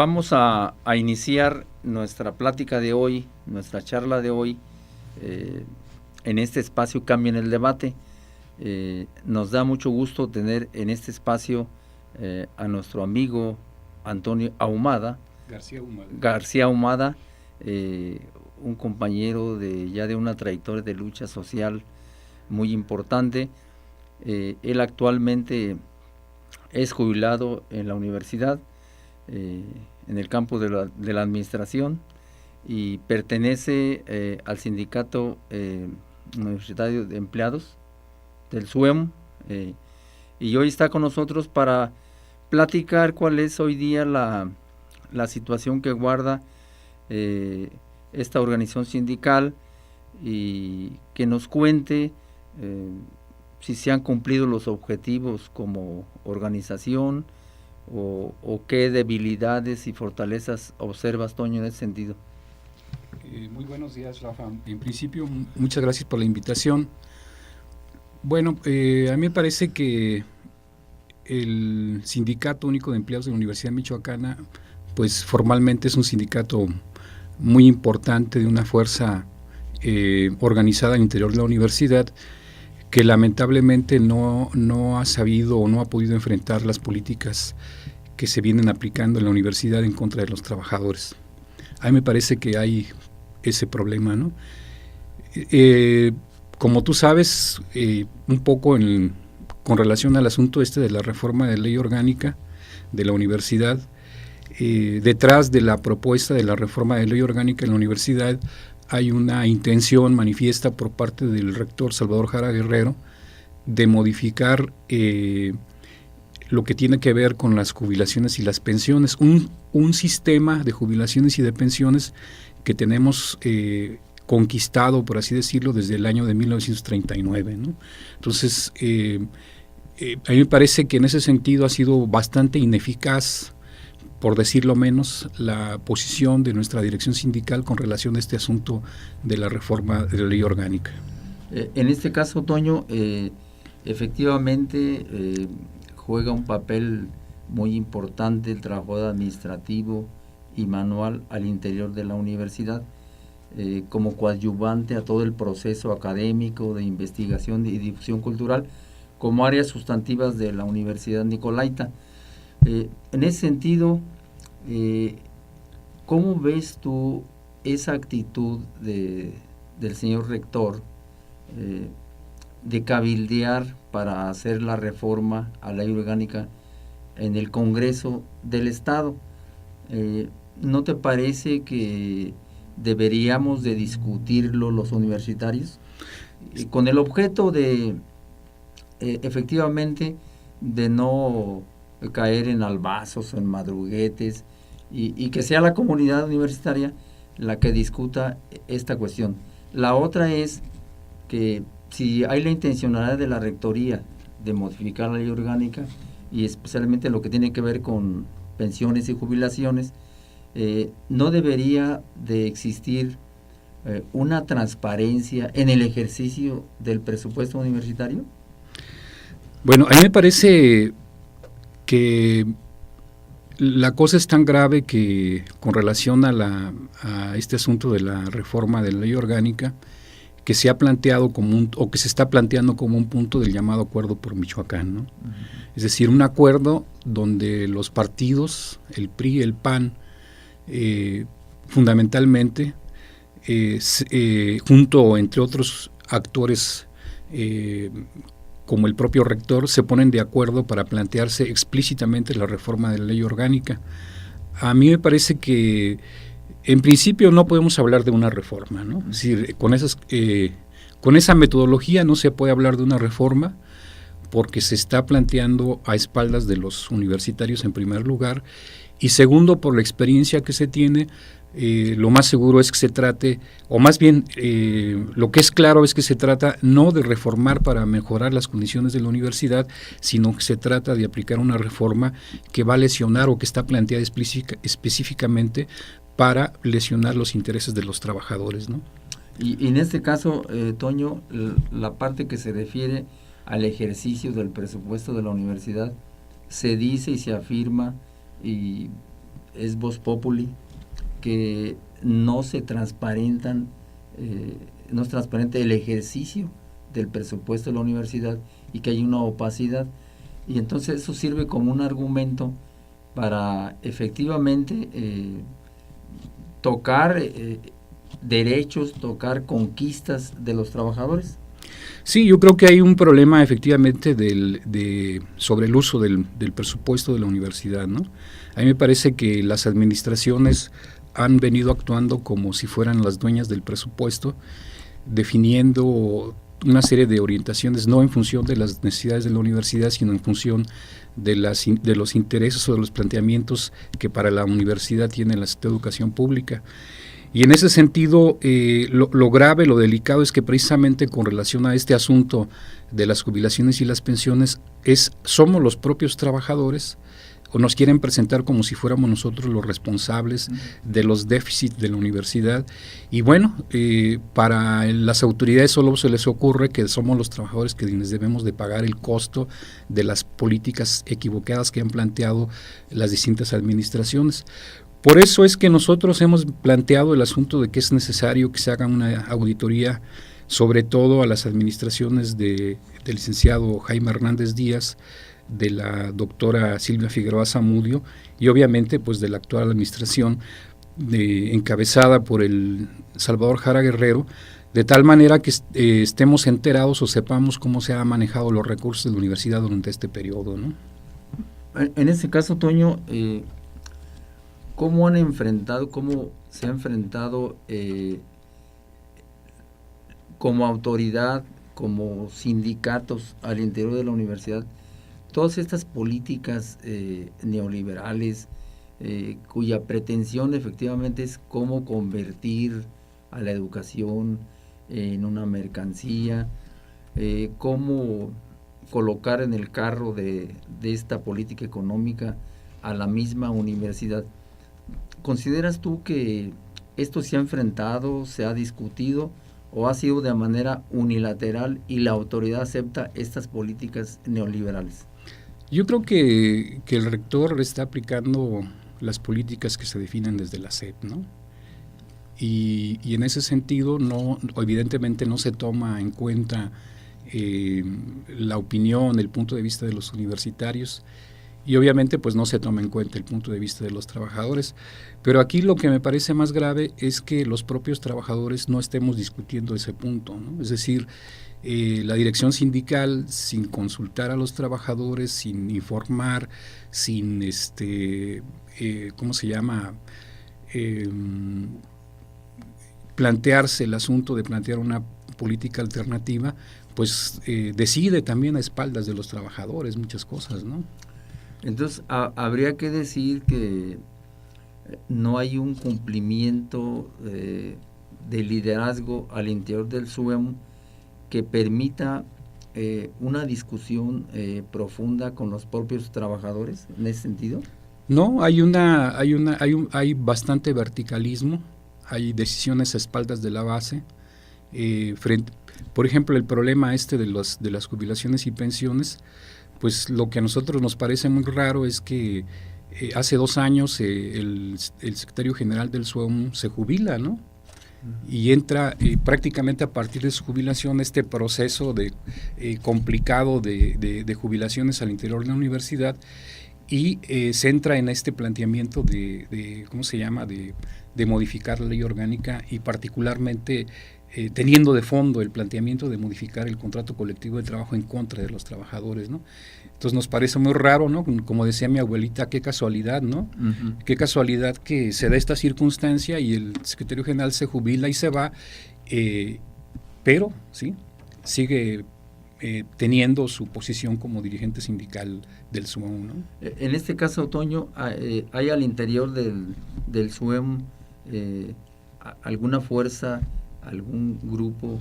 Vamos a iniciar nuestra plática de hoy, nuestra charla de hoy, en este espacio Cambio en el Debate. Nos da mucho gusto tener en este espacio a nuestro amigo Antonio García Ahumada, un compañero ya de una trayectoria de lucha social muy importante. Él actualmente es jubilado en la universidad, en el campo de la administración, y pertenece al sindicato universitario de empleados del SUEM, y hoy está con nosotros para platicar cuál es hoy día la situación que guarda esta organización sindical, y que nos cuente si se han cumplido los objetivos como organización, o qué debilidades y fortalezas observas, Toño, en ese sentido. Muy buenos días, Rafa. En principio, muchas gracias por la invitación. Bueno, a mí me parece que el Sindicato Único de Empleados de la Universidad Michoacana, pues formalmente es un sindicato muy importante, de una fuerza organizada al interior de la universidad, que lamentablemente no ha sabido o no ha podido enfrentar las políticas que se vienen aplicando en la universidad en contra de los trabajadores. A mí me parece que hay ese problema, ¿no? Como tú sabes, un poco con relación al asunto de la reforma de ley orgánica de la universidad, detrás de la propuesta de la reforma de ley orgánica en la universidad hay una intención manifiesta por parte del rector Salvador Jara Guerrero de modificar lo que tiene que ver con las jubilaciones y las pensiones, un sistema de jubilaciones y de pensiones que tenemos conquistado, por así decirlo, desde el año de 1939, ¿no? Entonces, a mí me parece que en ese sentido ha sido bastante ineficaz, por decirlo menos, la posición de nuestra dirección sindical con relación a este asunto de la reforma de la ley orgánica. En este caso, Toño, efectivamente juega un papel muy importante el trabajo administrativo y manual al interior de la universidad, como coadyuvante a todo el proceso académico de investigación y difusión cultural, como áreas sustantivas de la Universidad Nicolaita. En ese sentido, ¿cómo ves tú esa actitud del señor rector de cabildear para hacer la reforma a la ley orgánica en el Congreso del Estado? ¿No te parece que deberíamos de discutirlo los universitarios con el objeto de efectivamente de no caer en albazos o en madruguetes, y que sea la comunidad universitaria la que discuta esta cuestión? La otra es que si hay la intencionalidad de la rectoría de modificar la ley orgánica, y especialmente lo que tiene que ver con pensiones y jubilaciones, ¿no debería de existir una transparencia en el ejercicio del presupuesto universitario? Bueno, a mí me parece que la cosa es tan grave que con relación a este asunto de la reforma de la ley orgánica, que se ha planteado o que se está planteando como un punto del llamado acuerdo por Michoacán, ¿no? Uh-huh. Es decir, un acuerdo donde los partidos, el PRI, el PAN, fundamentalmente, junto entre otros actores como el propio rector, se ponen de acuerdo para plantearse explícitamente la reforma de la ley orgánica. A mí me parece que en principio no podemos hablar de una reforma, ¿no? Es decir, con esa metodología no se puede hablar de una reforma, porque se está planteando a espaldas de los universitarios en primer lugar, y segundo, por la experiencia que se tiene, lo más seguro es que se trate, o más bien lo que es claro es que se trata no de reformar para mejorar las condiciones de la universidad, sino que se trata de aplicar una reforma que va a lesionar o que está planteada específicamente para lesionar los intereses de los trabajadores, ¿no? Y en este caso, Toño, la parte que se refiere al ejercicio del presupuesto de la universidad, se dice y se afirma, y es vox populi, que no se transparentan, no es transparente el ejercicio del presupuesto de la universidad y que hay una opacidad. Y entonces eso sirve como un argumento para efectivamente tocar derechos, tocar conquistas de los trabajadores. Sí, yo creo que hay un problema efectivamente sobre el uso del presupuesto de la universidad, ¿no? A mí me parece que las administraciones han venido actuando como si fueran las dueñas del presupuesto, definiendo una serie de orientaciones no en función de las necesidades de la universidad, sino en función de los intereses o de los planteamientos que para la universidad tiene la educación pública. Y en ese sentido, lo grave, lo delicado es que precisamente con relación a este asunto de las jubilaciones y las pensiones, somos los propios trabajadores o nos quieren presentar como si fuéramos nosotros los responsables de los déficits de la universidad. Y bueno, para las autoridades solo se les ocurre que somos los trabajadores que les debemos de pagar el costo de las políticas equivocadas que han planteado las distintas administraciones. Por eso es que nosotros hemos planteado el asunto de que es necesario que se haga una auditoría, sobre todo a las administraciones del licenciado Jaime Hernández Díaz, de la doctora Silvia Figueroa Zamudio y obviamente pues de la actual administración encabezada por el Salvador Jara Guerrero, de tal manera que estemos enterados o sepamos cómo se han manejado los recursos de la universidad durante este periodo, ¿no? En este caso, Toño, ¿cómo se ha enfrentado como autoridad, como sindicatos al interior de la universidad, todas estas políticas neoliberales cuya pretensión efectivamente es cómo convertir a la educación en una mercancía, cómo colocar en el carro de esta política económica a la misma universidad? ¿Consideras tú que esto se ha enfrentado, se ha discutido o ha sido de manera unilateral y la autoridad acepta estas políticas neoliberales? Yo creo que el rector está aplicando las políticas que se definen desde la SEP, ¿no? Y en ese sentido, evidentemente no se toma en cuenta la opinión, el punto de vista de los universitarios y obviamente pues no se toma en cuenta el punto de vista de los trabajadores. Pero aquí lo que me parece más grave es que los propios trabajadores no estemos discutiendo ese punto, ¿no? Es decir, la dirección sindical, sin consultar a los trabajadores, sin informar, sin ¿cómo se llama? Plantearse el asunto de plantear una política alternativa, pues decide también a espaldas de los trabajadores muchas cosas, ¿no? Entonces habría que decir que no hay un cumplimiento de liderazgo al interior del SUEM que permita una discusión profunda con los propios trabajadores en ese sentido. No, hay bastante verticalismo, hay decisiones a espaldas de la base. Por ejemplo, el problema de las jubilaciones y pensiones, pues lo que a nosotros nos parece muy raro es que hace 2 años el secretario general del SUEM se jubila, ¿no? Y entra prácticamente a partir de su jubilación este proceso complicado de jubilaciones al interior de la universidad y se entra en este planteamiento ¿cómo se llama?, de modificar la ley orgánica y particularmente teniendo de fondo el planteamiento de modificar el contrato colectivo de trabajo en contra de los trabajadores, ¿no? Entonces nos parece muy raro, ¿no? Como decía mi abuelita, qué casualidad, ¿no? Uh-huh. Qué casualidad que se da esta circunstancia y el secretario general se jubila y se va, pero sí sigue teniendo su posición como dirigente sindical del SUEM, ¿no? En este caso, Toño, ¿hay al interior del SUEM alguna fuerza, algún grupo,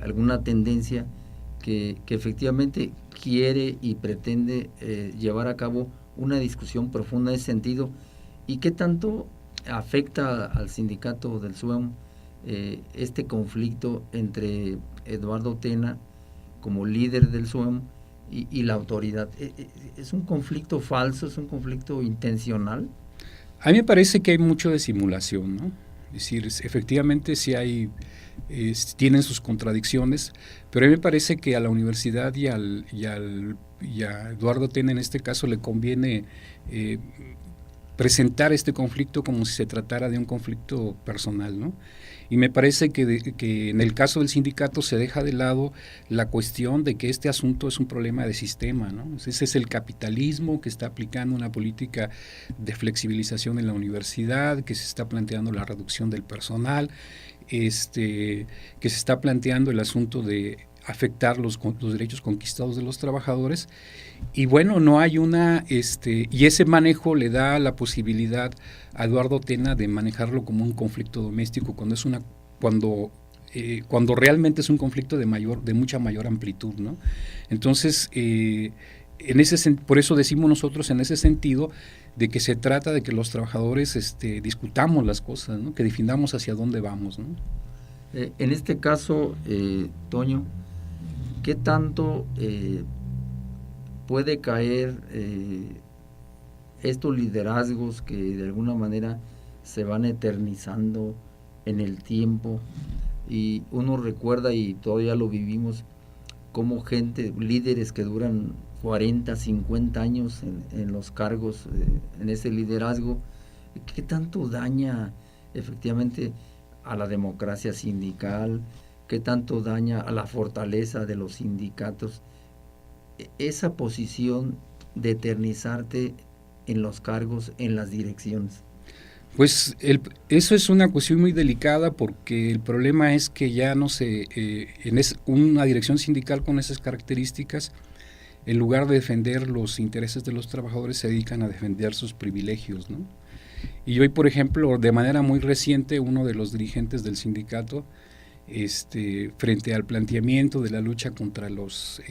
alguna tendencia que efectivamente quiere y pretende llevar a cabo una discusión profunda en ese sentido? ¿Y qué tanto afecta al sindicato del SUEM este conflicto entre Eduardo Tena como líder del SUEM y la autoridad? ¿Es un conflicto falso? ¿Es un conflicto intencional? A mí me parece que hay mucho de simulación, ¿no? Es decir, efectivamente sí hay, tienen sus contradicciones, pero a mí me parece que a la universidad y a Eduardo Tena en este caso le conviene presentar este conflicto como si se tratara de un conflicto personal, ¿no? Y me parece que en el caso del sindicato se deja de lado la cuestión de que este asunto es un problema de sistema, ¿no? Ese es el capitalismo que está aplicando una política de flexibilización en la universidad, que se está planteando la reducción del personal, que se está planteando el asunto de afectar los derechos conquistados de los trabajadores. Y bueno, no hay y ese manejo le da la posibilidad a Eduardo Tena de manejarlo como un conflicto doméstico cuando realmente es un conflicto de mucha mayor amplitud, ¿no? Entonces, por eso decimos nosotros en ese sentido de que se trata de que los trabajadores discutamos las cosas, ¿no? Que definamos hacia dónde vamos, ¿no? En este caso, Toño, ¿qué tanto puede caer estos liderazgos que de alguna manera se van eternizando en el tiempo? Y uno recuerda, y todavía lo vivimos, como líderes que duran 40, 50 años en los cargos, en ese liderazgo, ¿qué tanto daña efectivamente a la democracia sindical? ¿Qué tanto daña a la fortaleza de los sindicatos? Esa posición de eternizarte en los cargos, en las direcciones. Pues eso es una cuestión muy delicada, porque el problema es que ya no se, una dirección sindical con esas características, en lugar de defender los intereses de los trabajadores, se dedican a defender sus privilegios, ¿no? Y hoy, por ejemplo, de manera muy reciente, uno de los dirigentes del sindicato, frente al planteamiento de la lucha contra las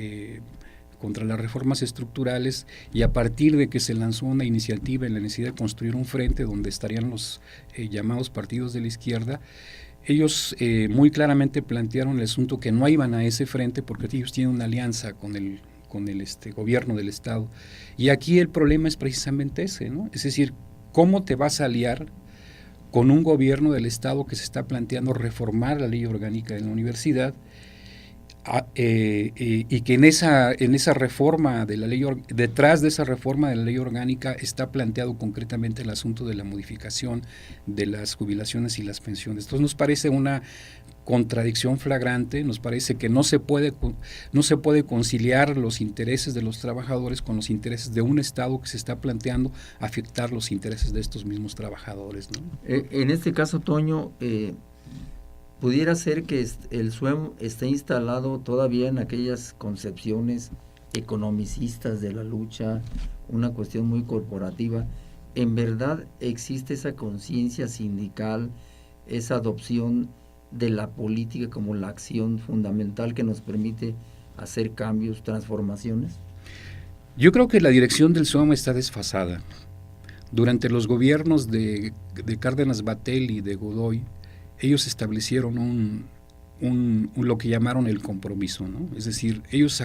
reformas estructurales, y a partir de que se lanzó una iniciativa en la necesidad de construir un frente donde estarían los llamados partidos de la izquierda, ellos muy claramente plantearon el asunto que no iban a ese frente porque ellos tienen una alianza con el gobierno del Estado. Y aquí el problema es precisamente ese, ¿no? Es decir, ¿cómo te vas a aliar con un gobierno del Estado que se está planteando reformar la ley orgánica de la universidad? Y que en esa reforma de la ley, detrás de esa reforma de la ley orgánica está planteado concretamente el asunto de la modificación de las jubilaciones y las pensiones. Entonces nos parece una contradicción flagrante, nos parece que no se puede conciliar los intereses de los trabajadores con los intereses de un Estado que se está planteando afectar los intereses de estos mismos trabajadores, ¿no? En este caso, Toño, pudiera ser que el SUEM esté instalado todavía en aquellas concepciones economicistas de la lucha, una cuestión muy corporativa. ¿En verdad existe esa conciencia sindical, esa adopción de la política como la acción fundamental que nos permite hacer cambios, transformaciones? Yo creo que la dirección del SUEM está desfasada. Durante los gobiernos de Cárdenas Batel y de Godoy, ellos establecieron lo que llamaron el compromiso, ¿no? Es decir, ellos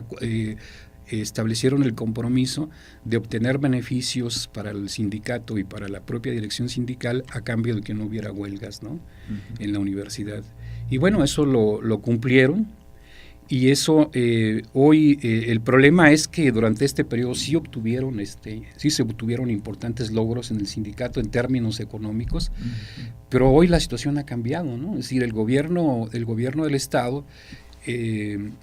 establecieron el compromiso de obtener beneficios para el sindicato y para la propia dirección sindical a cambio de que no hubiera huelgas, ¿no? En la universidad. Y bueno, eso lo cumplieron. Y eso hoy el problema es que durante este periodo sí se obtuvieron importantes logros en el sindicato en términos económicos, pero hoy la situación ha cambiado, ¿no? Es decir, el gobierno del Estado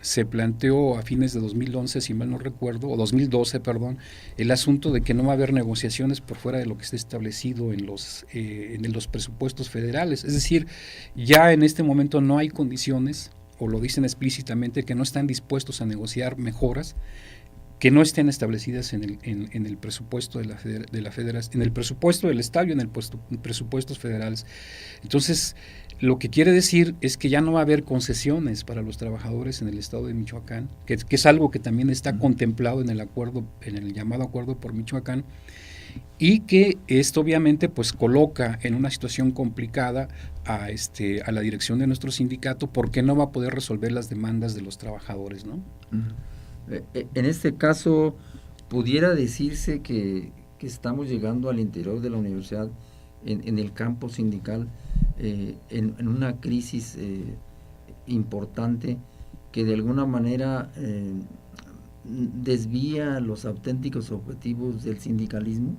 se planteó a fines de 2011, si mal no recuerdo, o 2012, perdón, el asunto de que no va a haber negociaciones por fuera de lo que esté establecido en los presupuestos federales. Es decir, ya en este momento no hay condiciones, o lo dicen explícitamente, que no están dispuestos a negociar mejoras que no estén establecidas en el presupuesto de la federación, en el presupuesto del Estado y en presupuestos federales. Entonces, lo que quiere decir es que ya no va a haber concesiones para los trabajadores en el Estado de Michoacán, que es algo que también está contemplado en el llamado Acuerdo por Michoacán, y que esto obviamente pues coloca en una situación complicada a la dirección de nuestro sindicato, porque no va a poder resolver las demandas de los trabajadores, ¿no? En este caso, pudiera decirse que estamos llegando al interior de la universidad en el campo sindical, en una crisis importante que de alguna manera desvía los auténticos objetivos del sindicalismo?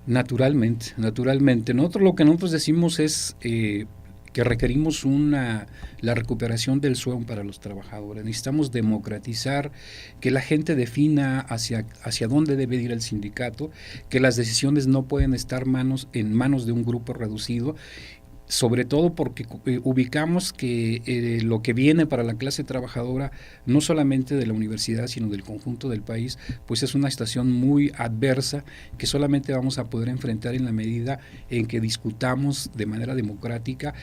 Naturalmente, naturalmente. Lo que nosotros decimos es que requerimos la recuperación del sueño para los trabajadores. Necesitamos democratizar, que la gente defina hacia dónde debe ir el sindicato, que las decisiones no pueden estar en manos de un grupo reducido, sobre todo porque ubicamos que lo que viene para la clase trabajadora, no solamente de la universidad, sino del conjunto del país, pues es una situación muy adversa que solamente vamos a poder enfrentar en la medida en que discutamos de manera democrática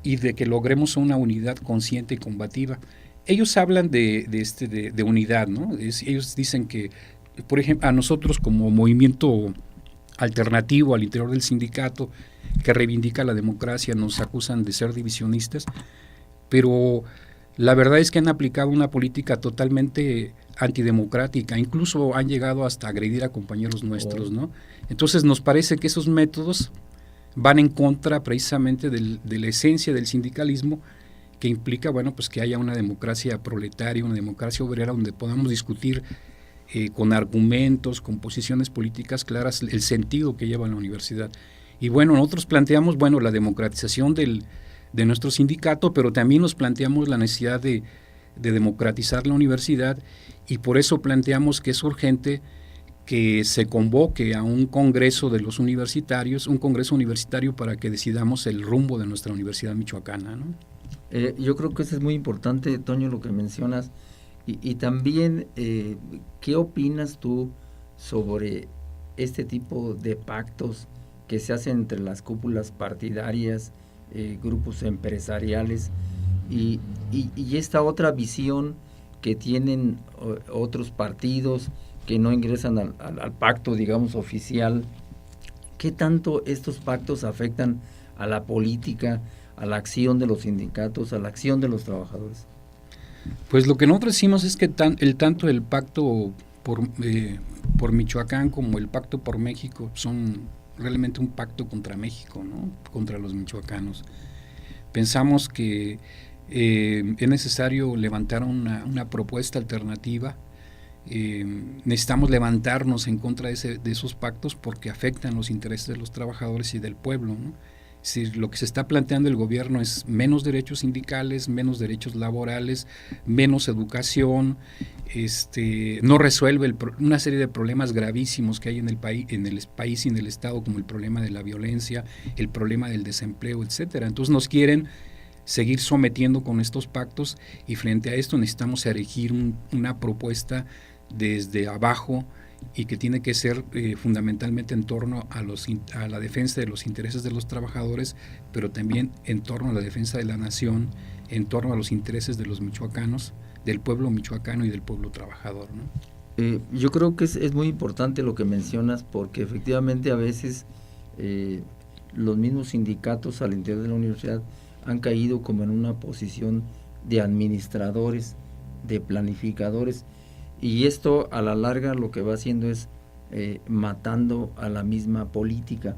y de que logremos una unidad consciente y combativa. Ellos hablan de unidad, ¿no? Ellos dicen que, por ejemplo, a nosotros como movimiento alternativo al interior del sindicato que reivindica la democracia nos acusan de ser divisionistas, pero la verdad es que han aplicado una política totalmente antidemocrática, incluso han llegado hasta agredir a compañeros nuestros, ¿no? Entonces nos parece que esos métodos van en contra precisamente de la esencia del sindicalismo, que implica, bueno, pues que haya una democracia proletaria, una democracia obrera donde podamos discutir con argumentos, con posiciones políticas claras, el sentido que lleva la universidad. Y bueno, nosotros planteamos, bueno, la democratización de nuestro sindicato, pero también nos planteamos la necesidad de democratizar la universidad, y por eso planteamos que es urgente que se convoque a un congreso de los universitarios, un congreso universitario para que decidamos el rumbo de nuestra universidad michoacana, ¿no? Yo creo que eso es muy importante, Toño, lo que mencionas. Y también, ¿qué opinas tú sobre este tipo de pactos que se hacen entre las cúpulas partidarias, grupos empresariales y esta otra visión que tienen otros partidos que no ingresan al pacto, digamos, oficial? ¿Qué tanto estos pactos afectan a la política, a la acción de los sindicatos, a la acción de los trabajadores? Pues lo que nosotros decimos es que tanto el pacto por Michoacán como el pacto por México son realmente un pacto contra México, ¿no? Contra los michoacanos. Pensamos que es necesario levantar una propuesta alternativa. Necesitamos levantarnos en contra de esos pactos porque afectan los intereses de los trabajadores y del pueblo, ¿no? Es decir, lo que se está planteando el gobierno es menos derechos sindicales, menos derechos laborales, menos educación, no resuelve una serie de problemas gravísimos que hay en el país y en el Estado, como el problema de la violencia, el problema del desempleo, etcétera. Entonces nos quieren seguir sometiendo con estos pactos, y frente a esto necesitamos erigir una propuesta desde abajo, y que tiene que ser fundamentalmente en torno a la defensa de los intereses de los trabajadores, pero también en torno a la defensa de la nación, en torno a los intereses de los michoacanos, del pueblo michoacano y del pueblo trabajador, ¿no? Yo creo que es muy importante lo que mencionas, porque efectivamente a veces los mismos sindicatos al interior de la universidad han caído como en una posición de administradores, de planificadores, y esto a la larga lo que va haciendo es matando a la misma política.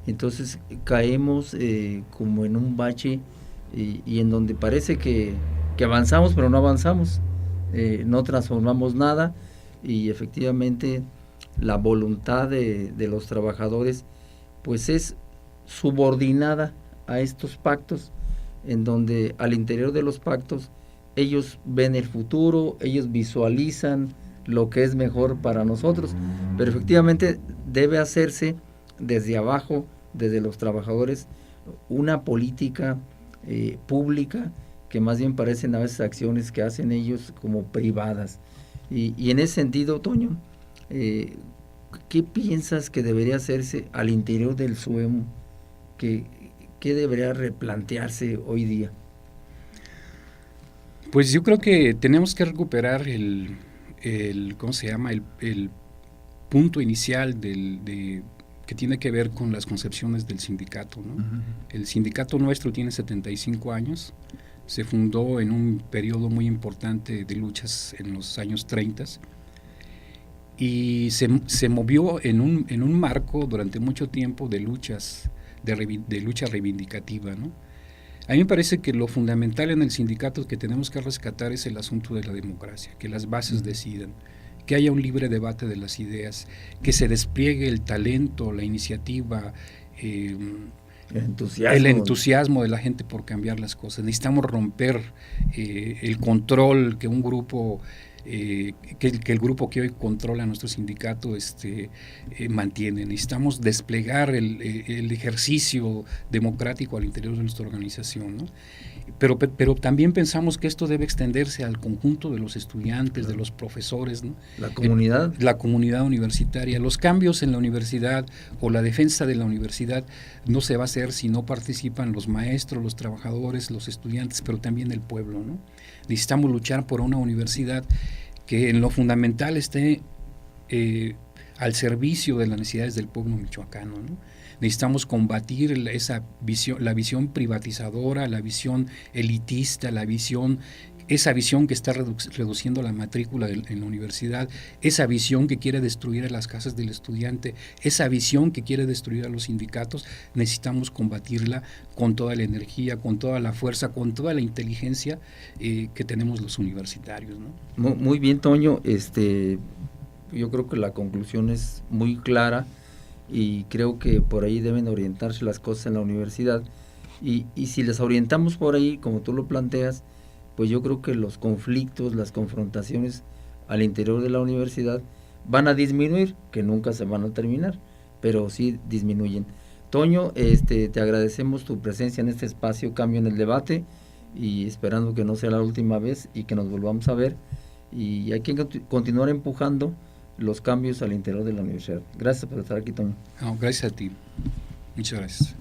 Entonces caemos como en un bache y en donde parece que avanzamos, pero no avanzamos, no transformamos nada, y efectivamente la voluntad de los trabajadores pues es subordinada a estos pactos, en donde al interior de los pactos ellos ven el futuro, ellos visualizan lo que es mejor para nosotros, pero efectivamente debe hacerse desde abajo, desde los trabajadores, una política pública, que más bien parecen a veces acciones que hacen ellos como privadas. Y en ese sentido, Toño, ¿qué piensas que debería hacerse al interior del SUEM? ¿Qué debería replantearse hoy día? Pues yo creo que tenemos que recuperar el punto inicial que tiene que ver con las concepciones del sindicato, ¿no? Uh-huh. El sindicato nuestro tiene 75 años, se fundó en un periodo muy importante de luchas en los años 30 y se movió en un marco durante mucho tiempo de luchas de lucha reivindicativa, ¿no? A mí me parece que lo fundamental en el sindicato que tenemos que rescatar es el asunto de la democracia, que las bases decidan, que haya un libre debate de las ideas, que se despliegue el talento, la iniciativa, el entusiasmo de la gente por cambiar las cosas. Necesitamos romper el control que un grupo, que el grupo que hoy controla nuestro sindicato mantiene. Necesitamos desplegar el ejercicio democrático al interior de nuestra organización, ¿no? Pero también pensamos que esto debe extenderse al conjunto de los estudiantes, de los profesores, ¿no? La comunidad. La comunidad universitaria. Los cambios en la universidad o la defensa de la universidad no se va a hacer si no participan los maestros, los trabajadores, los estudiantes, pero también el pueblo, ¿no? Necesitamos luchar por una universidad que en lo fundamental esté al servicio de las necesidades del pueblo michoacano, ¿no? Necesitamos combatir la visión privatizadora, la visión elitista, esa visión que está reduciendo la matrícula en la universidad, esa visión que quiere destruir a las casas del estudiante, esa visión que quiere destruir a los sindicatos. Necesitamos combatirla con toda la energía, con toda la fuerza, con toda la inteligencia que tenemos los universitarios, ¿no? Muy bien, Toño. Yo creo que la conclusión es muy clara y creo que por ahí deben orientarse las cosas en la universidad. Y si les orientamos por ahí, como tú lo planteas, pues yo creo que los conflictos, las confrontaciones al interior de la universidad van a disminuir, que nunca se van a terminar, pero sí disminuyen. Toño, te agradecemos tu presencia en este espacio Cambio en el Debate y esperando que no sea la última vez y que nos volvamos a ver, y hay que continuar empujando los cambios al interior de la universidad. Gracias por estar aquí, Toño. Gracias a ti. Muchas gracias.